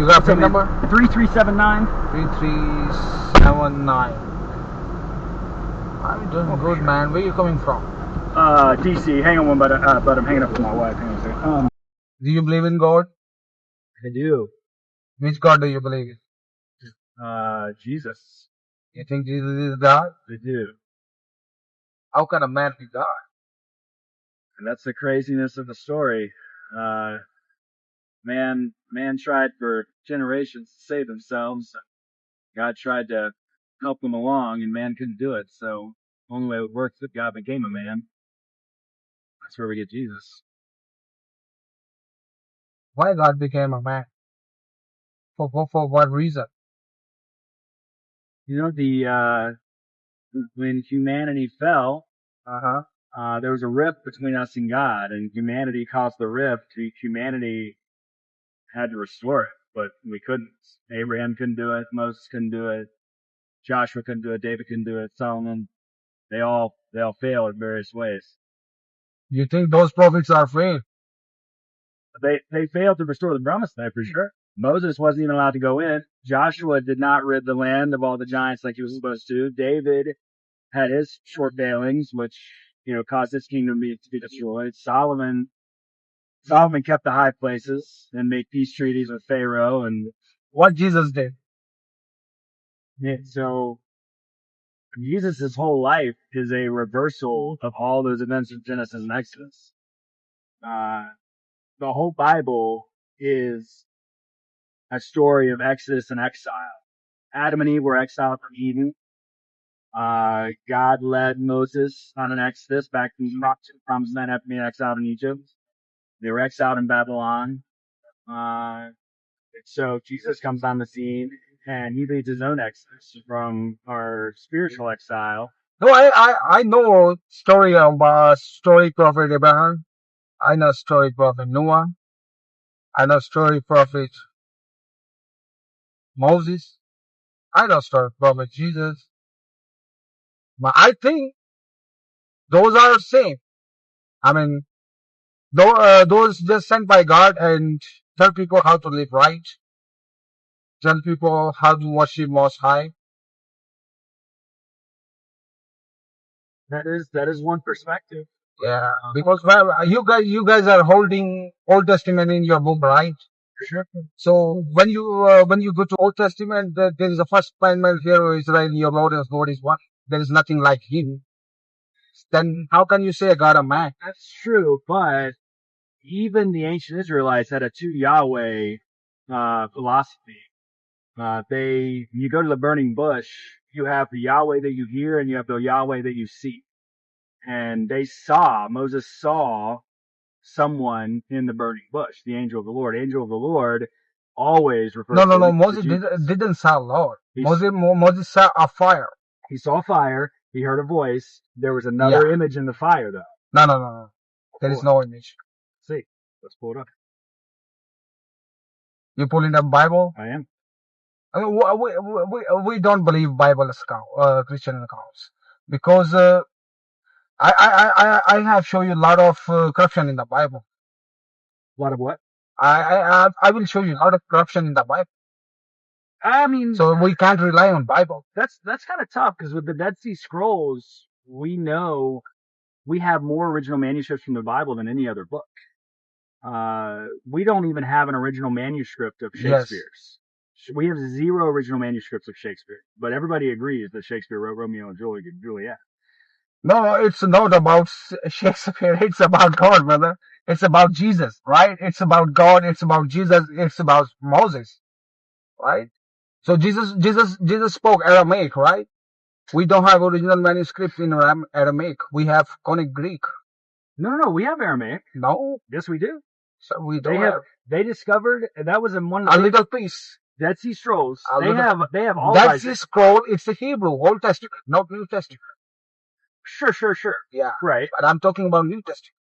You got a PIN number? 3379. 3379. I'm doing good, man. Where you coming from? DC. Hang on one, but I'm hanging up with my wife. Hang on a second. Do you believe in God? I do. Which God do you believe in? Jesus. You think Jesus is God? I do. How can a man be God? And that's the craziness of the story. Man tried for generations to save themselves. God tried to help them along, and man couldn't do it. So the only way it works is that God became a man. That's where we get Jesus. Why God became a man? For what reason? You know, when humanity fell, there was a rift between us and God, and humanity caused the rift. Humanity had to restore it, but we couldn't. Abraham couldn't do it. Moses couldn't do it. Joshua couldn't do it. David couldn't do it. Solomon. They all failed in various ways. You think those prophets are failed? They failed to restore the promised land for sure. Moses wasn't even allowed to go in. Joshua did not rid the land of all the giants like he was supposed to. David had his short failings, which, caused his kingdom to be destroyed. Solomon kept the high places and made peace treaties with Pharaoh, and what Jesus did. Yeah, so Jesus' whole life is a reversal of all those events of Genesis and Exodus. The whole Bible is a story of Exodus and exile. Adam and Eve were exiled from Eden. God led Moses on an exodus back from the promised land after being exiled in Egypt. They were exiled in Babylon. So Jesus comes on the scene, and he leads his own exodus from our spiritual exile. No, I know story about story prophet Abraham. I know story prophet Noah. I know story prophet Moses. I know story prophet Jesus. But I think those are same. I mean, those just sent by God and tell people how to live right. Tell people how to worship Most High. That is one perspective. Yeah, because you guys are holding Old Testament in your book, right? Sure. So when you go to Old Testament, there is a first primary hero Israel, your Lord and God is one. There is nothing like him. Then how can you say God a man? That's true, but even the ancient Israelites had a two Yahweh philosophy. You go to the burning bush, you have the Yahweh that you hear and you have the Yahweh that you see. And Moses saw someone in the burning bush, the angel of the Lord. Angel of the Lord always refers to No. Moses didn't saw Lord. Moses saw a fire. He saw fire. He heard a voice. There was another image in the fire, though. No. There is no image. See, let's pull it up. You pull in the Bible? I am. I mean, we don't believe Bible Christian accounts because I have shown you a lot of corruption in the Bible. A lot of what? I will show you a lot of corruption in the Bible. I mean, so we can't rely on Bible. That's kind of tough because with the Dead Sea Scrolls, we know we have more original manuscripts from the Bible than any other book. We don't even have an original manuscript of Shakespeare's. Yes. We have 0 original manuscripts of Shakespeare, but everybody agrees that Shakespeare wrote Romeo and Juliet. No, it's not about Shakespeare. It's about God, brother. It's about Jesus, right? It's about God. It's about Jesus. It's about Moses, right? So Jesus spoke Aramaic, right? We don't have original manuscript in Aramaic. We have Conic Greek. No, we have Aramaic. No. Yes, we do. So we don't have. They discovered that was in one. A little piece. Dead Sea Scrolls. They have all. Dead Sea Scroll. It's the Hebrew, Old Testament, not New Testament. Sure. Yeah. Right. But I'm talking about New Testament.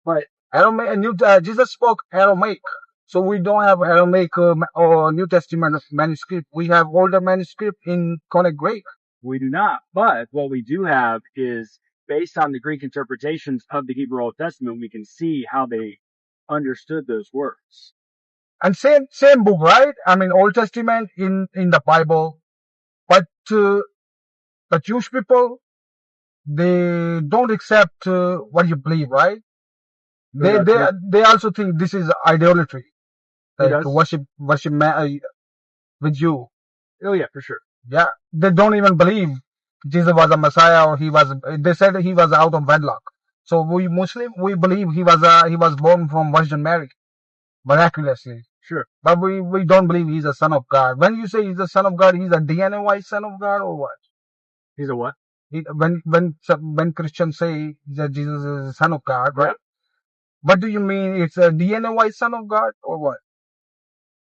But Aramaic, Jesus spoke Aramaic. So we don't have Aramaic or New Testament manuscript. We have older manuscript in Conic Greek. We do not. But what we do have is, based on the Greek interpretations of the Hebrew Old Testament, we can see how they understood those words. And same book, right? I mean, Old Testament in the Bible, but the Jewish people, they don't accept what you believe, right? They they Who they also think this is idolatry, to does? worship with you. Oh yeah, for sure. Yeah, they don't even believe Jesus was a Messiah, or he was. They said he was out of wedlock. So we Muslim, we believe he was born from Virgin Mary miraculously. Sure. But we don't believe he's a son of God. When you say he's a son of God, he's a DNA-wise son of God, or what? He's a what? When Christians say that Jesus is a son of God, right? Yeah. What do you mean? It's a DNA-wise son of God, or what?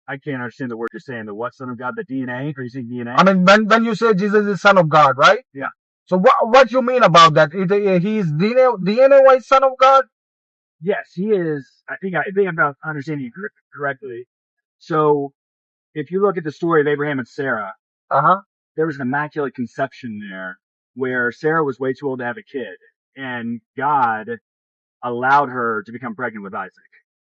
I can't understand the word you're saying. The what son of God? The DNA? Are you saying DNA? I mean, when you say Jesus is son of God, right? Yeah. So what you mean about that? He's DNA-wise son of God? Yes, he is. I think I'm not understanding you correctly. So if you look at the story of Abraham and Sarah, Uh-huh. there was an immaculate conception there where Sarah was way too old to have a kid, and God allowed her to become pregnant with Isaac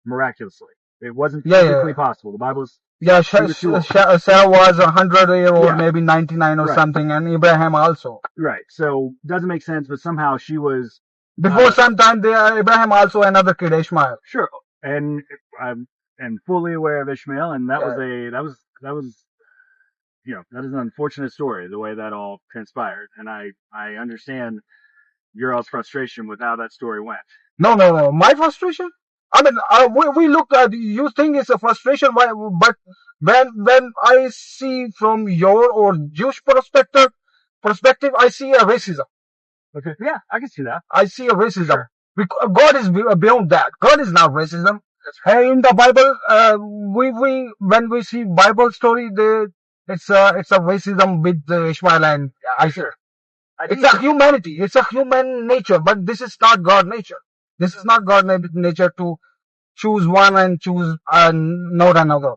miraculously. It wasn't physically possible. The Bible's Yeah, she was too old. Sarah was 100-year-old, Yeah. maybe 99 or Right. something, and Abraham also. Right. So doesn't make sense, but somehow she was Before some time, Abraham also another kid, Ishmael. sure, and I'm fully aware of Ishmael, and that was that is an unfortunate story the way that all transpired, and I understand your all's frustration with how that story went. No. My frustration? I mean, we look at, you think it's a frustration, but when I see from your or Jewish perspective, I see a racism. Okay. Yeah, I can see that. I see a racism. Sure. God is beyond that. God is not racism. Hey, in the Bible, when we see Bible story, it's a racism with Ishmael and Isaac. Sure. It's a humanity. It's a human nature, but this is not God nature. This is not God nature to choose one and choose not another.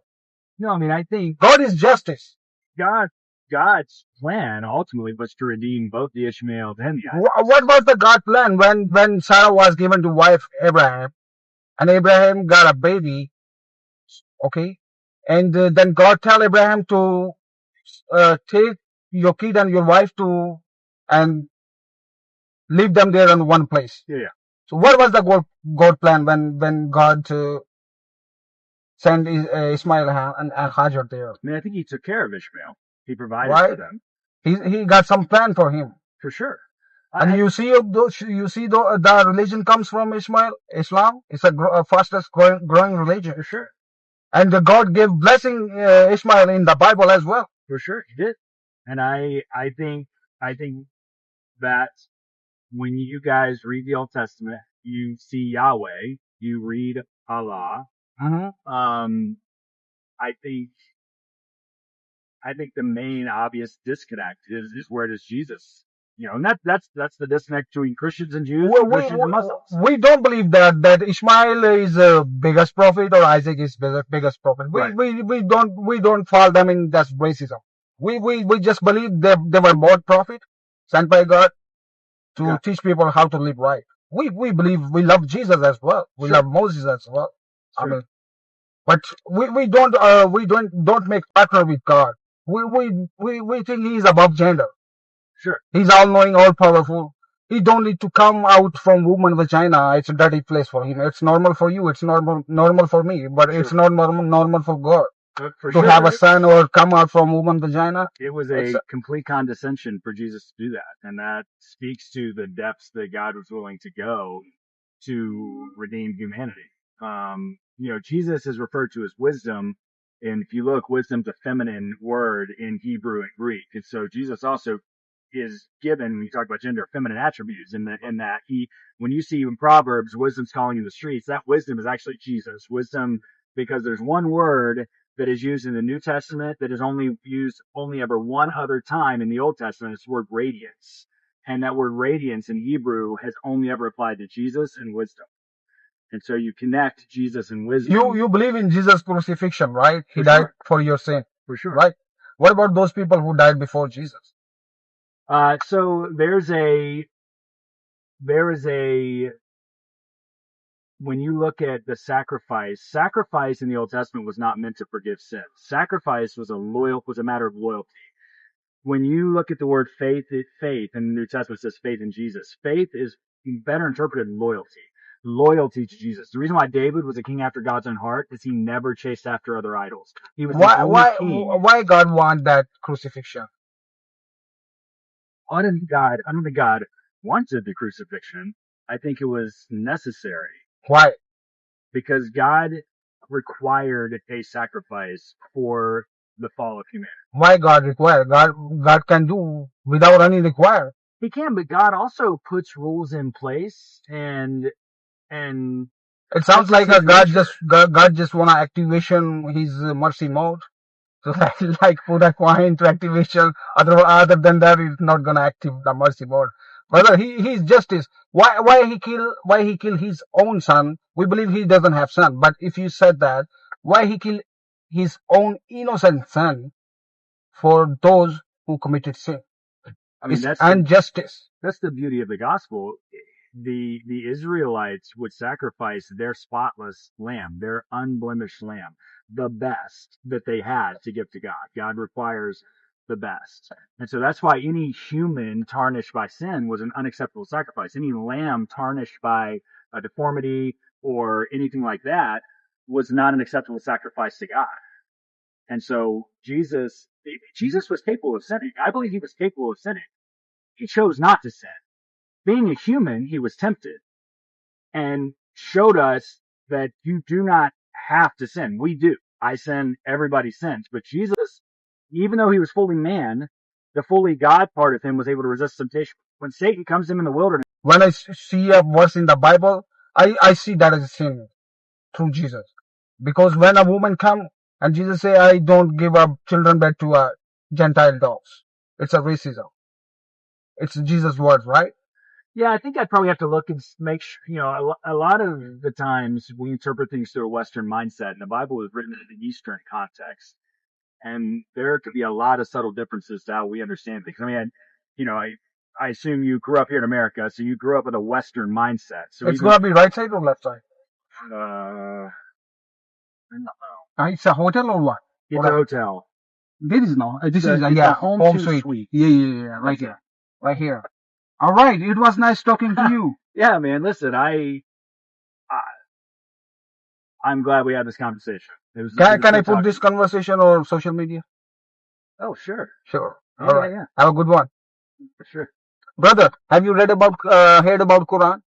No, I mean, I think God is justice. God's plan ultimately was to redeem both the Ishmaels and the Isaacs. What was the God plan when Sarah was given to wife Abraham, and Abraham got a baby? Okay, and then God tell Abraham to take your kid and your wife and leave them there in one place. Yeah. So what was the God plan when God sent Ismail and Hajar there? I mean, I think he took care of Ishmael. He provided for them. He got some plan for him. For sure. And you see the religion comes from Islam. It's a fastest growing religion. For sure. And God gave blessing Ishmael in the Bible as well. For sure, he did. And I think that when you guys read the Old Testament, you see Yahweh, you read Allah. Mm-hmm. I think the main obvious disconnect is where does Jesus, and that's the disconnect between Christians and Jews, Christians and Muslims. We don't believe that Ishmael is the biggest prophet or Isaac is the biggest prophet. We don't fall them in that racism. We just believe they were both prophets sent by God to teach people how to live right. We believe we love Jesus as well. We love Moses as well. Sure. I mean, but we don't make partner with God. We think he's above gender. Sure. He's all knowing, all powerful. He don't need to come out from woman vagina. It's a dirty place for him. It's normal for you. It's normal for me. But it's not normal for God to have a son or come out from woman vagina. It was a complete condescension for Jesus to do that, and that speaks to the depths that God was willing to go to redeem humanity. Jesus is referred to as wisdom, and if you look, wisdom's a feminine word in Hebrew and Greek, and so Jesus also is given, when you talk about gender, feminine attributes in that when you see in Proverbs, wisdom's calling in the streets, that wisdom is actually Jesus. Wisdom, because there's one word that is used in the New Testament that is only used ever one other time in the Old Testament. It's the word radiance. And that word radiance in Hebrew has only ever applied to Jesus and wisdom. And so you connect Jesus and wisdom. You believe in Jesus' crucifixion, right? He died for your sin. For sure. Right? What about those people who died before Jesus? So there is a when you look at the sacrifice in the Old Testament was not meant to forgive sin. Sacrifice was a matter of loyalty. When you look at the word faith in the New Testament, it says faith in Jesus. Faith is better interpreted loyalty. Loyalty to Jesus. The reason why David was a king after God's own heart is he never chased after other idols. He was the only king. Why God want that crucifixion? I don't think God wanted the crucifixion. I think it was necessary. Why? Because God required a sacrifice for the fall of humanity. Why God require? God can do without any require. He can, but God also puts rules in place and it sounds like God just wanna activation his mercy mode. So like put a coin to activation. Other than that, it's not gonna active the mercy mode. Brother, he's justice. Why he kill his own son? We believe he doesn't have son. But if you said that, why he kill his own innocent son for those who committed sin? I mean, it's injustice. That's the beauty of the gospel. The Israelites would sacrifice their spotless lamb, their unblemished lamb, the best that they had to give to God. God requires the best. And so that's why any human tarnished by sin was an unacceptable sacrifice. Any lamb tarnished by a deformity or anything like that was not an acceptable sacrifice to God. And so Jesus was capable of sinning. I believe he was capable of sinning. He chose not to sin. Being a human, he was tempted and showed us that you do not have to sin. We do. I sin, everybody sins. But Jesus, even though he was fully man, the fully God part of him was able to resist temptation. When Satan comes to him in the wilderness. When I see a verse in the Bible, I see that as a sin through Jesus. Because when a woman come and Jesus say, I don't give up children back to Gentile dogs. It's a racism. It's Jesus' words, right? Yeah, I think I'd probably have to look and make sure, a lot of the times we interpret things through a Western mindset, and the Bible was written in the Eastern context. And there could be a lot of subtle differences to how we understand things. I mean, I assume you grew up here in America, so you grew up with a Western mindset. So it's gonna be right side or left side? I don't know. It's a hotel or what? It's a hotel. This is no. This is home suite. Yeah, right here, right here. All right, it was nice talking to you. Yeah, man. Listen, I'm glad we had this conversation. Can I put this conversation on social media? Oh, sure. Sure. All right. Yeah. Have a good one. For sure. Brother, have you heard about Quran?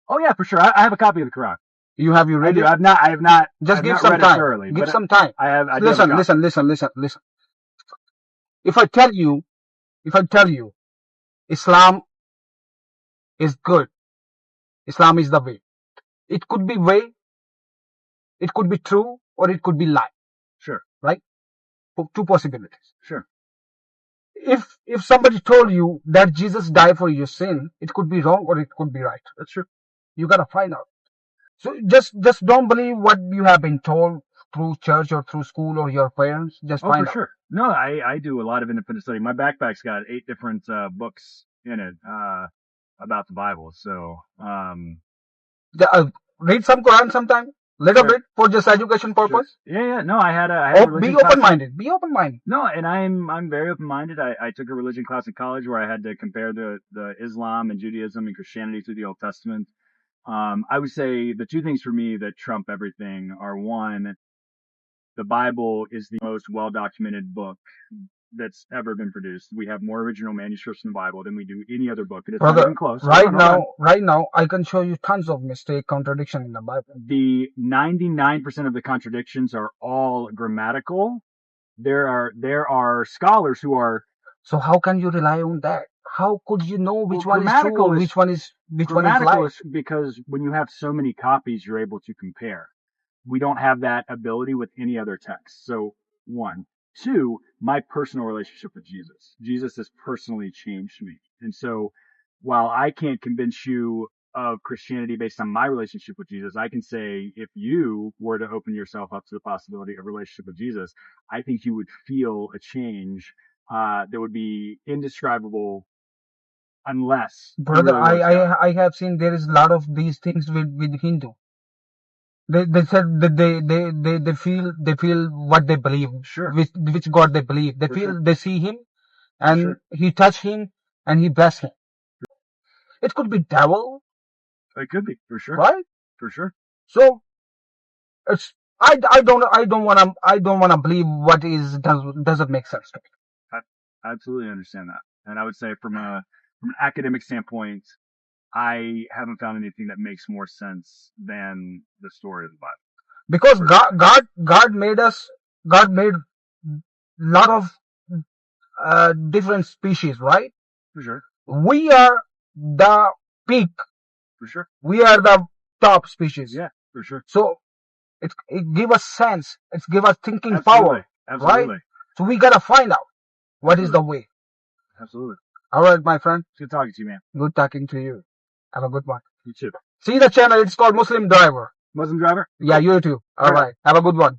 Oh yeah, for sure. I have a copy of the Quran. You read it? I have not. Just give some time. Give some time. Listen. If I tell you, Islam is good. Islam is the way. It could be way. It could be true or it could be lie. Sure. Right? Two possibilities. Sure. If somebody told you that Jesus died for your sin, it could be wrong or it could be right. That's true. You gotta find out. So just don't believe what you have been told through church or through school or your parents. Just find out. For sure. No, I do a lot of independent study. My backpack's got 8 different books in it about the Bible. So read some Quran sometime. Little bit for just education purpose. Sure. Yeah. No, I had be open-minded. Be open-minded. No, and I'm very open-minded. I took a religion class in college where I had to compare the Islam and Judaism and Christianity to the Old Testament. I would say the 2 things for me that trump everything are, one, the Bible is the most well-documented book that's ever been produced. We have more original manuscripts in the Bible than we do any other book. It's not even close. Right now, I can show you tons of contradiction in the Bible. The 99% of the contradictions are all grammatical. There are scholars who are. So how can you rely on that? How could you know which one is true, which one is lie? Because when you have so many copies, you're able to compare. We don't have that ability with any other text. So, 1. 2, my personal relationship with Jesus. Jesus has personally changed me. And so while I can't convince you of Christianity based on my relationship with Jesus, I can say if you were to open yourself up to the possibility of a relationship with Jesus, I think you would feel a change that would be indescribable unless. Brother, I have seen there is a lot of these things with Hindu. They said that they feel what they believe, Sure. which God they believe. They For feel sure. they see him, and Sure. he touch him, and he bless him. It could be devil, It could be, for sure. right? For sure. So it's I don't wanna believe what is doesn't make sense to me. I absolutely understand that. And I would say from an academic standpoint, I haven't found anything that makes more sense than the story of the Bible. Because God made us. God made lot of different species, right? For sure. We are the peak. For sure. We are the top species. Yeah, for sure. So it give us sense. It give us thinking Absolutely. power, Absolutely. right? So we gotta find out what is the way. Absolutely. All right, my friend. It's good talking to you, man. Good talking to you. Have a good one. You too. See the channel. It's called Muslim Driver. Muslim driver? Yeah, you too. All right. Have a good one.